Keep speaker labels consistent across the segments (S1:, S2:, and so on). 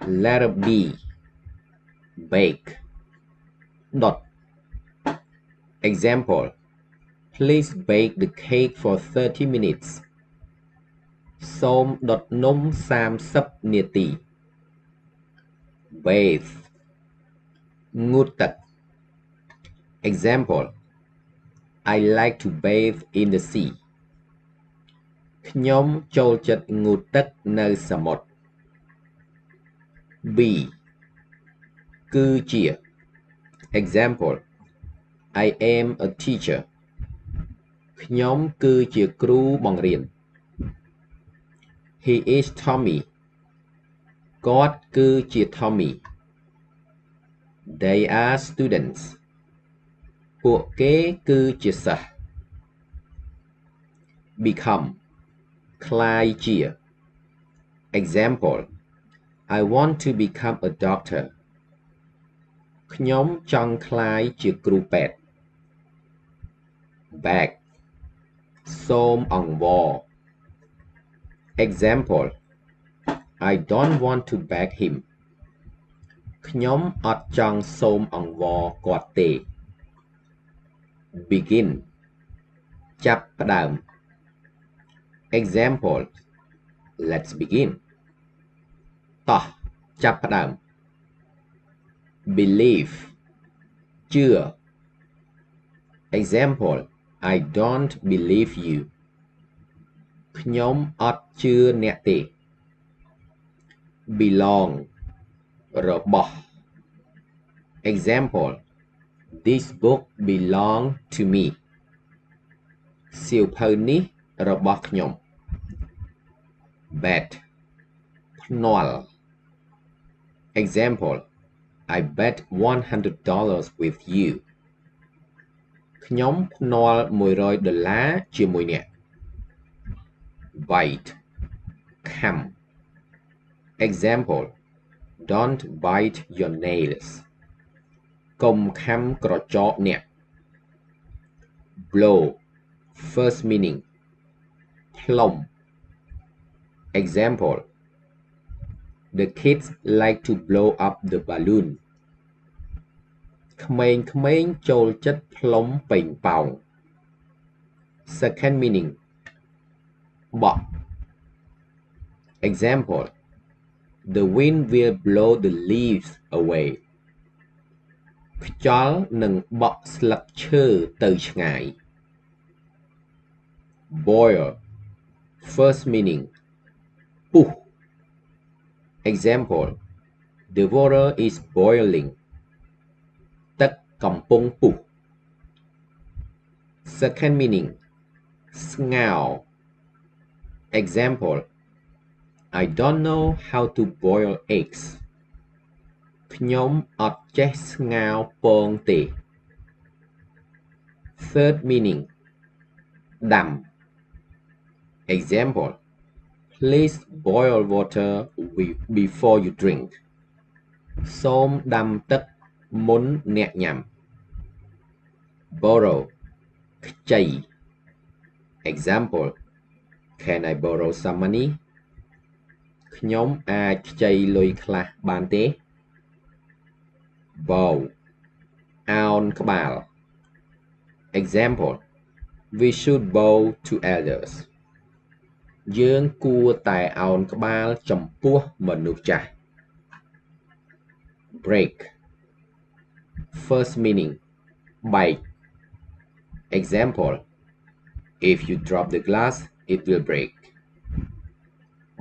S1: Letter B. Bake. Dot. Example. Please bake the cake for 30 minutes. សូមដុតនំ30នាទី Bathe. ងូតទឹក Example. I like to bathe in the sea. ខ្ញុំចូលចិត្តងូតទឹកនៅសមុទ្រ B. គឺជា Example. I am a teacher. ខ្ញុំគឺជាគ្រូបង្រៀន He is Tommy. គាត់គឺជា Tommy. They are students. ពួកគេគឺជាសិស្ស Become. ក្លាយជា Example. I want to become a doctor. ខ្ញុំចង់ក្លាយជាគ្រូពេទ្យ Beg. សូមអង្វរ Example. I don't want to beg him. ខ្ញុំអត់ចង់សូមអង្វរគាត់ទេ Begin. ចាប់ផ្ដើម Example. Let's begin. តោះចាប់ផ្ដើម Believe. ជឿ Example. I don't believe you. ខ្ញុំអត់ជឿអ្នកទេ Belong. របស់ Example. This book belong to me. សៀវភៅនេះរបស់ខ្ញុំ Bet. ភ្នាល់ Example. I bet $100 with you. ខ្ញុំភ្នាល់$100ជាមួយអ្នក Bite. ខាំ Example. Don't bite your nails. កុំខាំក្រចកអ្នក Blow. First meaning. ផ្លុំ Example. The kids like to blow up the balloon. ក្មេងៗចូលចិត្តផ្លុំប៉េងប៉ោង Second meaning. បក់ Example. The wind will blow the leaves away. ខ្យល់នឹងបក់ស្លឹកឈើទៅឆ្ងាយ Boil. First meaning. ពុះ Example. The water is boiling. ទឹកកំពុងពុះ Second meaning. ស្ងោរ Example. I don't know how to boil eggs. ខ្ញុំអត់ចេះស្ងោរពងទេ Third meaning. ដាំ Example. Please boil water before you drink. សូមដាំទឹកមុនអ្នកញ៉ាំ Borrow. ខ្ចី Example. Can I borrow some money? ខ្ញុំអាចខ្ចីលុយខ្លះបានទេ Bow. ឱនក្បាល Example. We should bow to elders. យើងគួរតែឱនក្បាលចំពោះមនុស្សចាស់ Break. First meaning. បែក Example. If you drop the glass, it will break.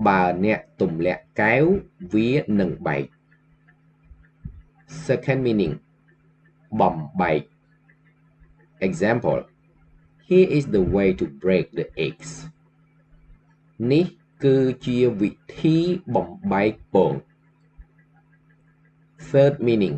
S1: បើអ្នកទម្លាក់កែវវានឹងបែក Second meaning. បំបែក Example. Here is the way to break the eggs. នេះគឺជាវិធីបំបែកពង Third meaning.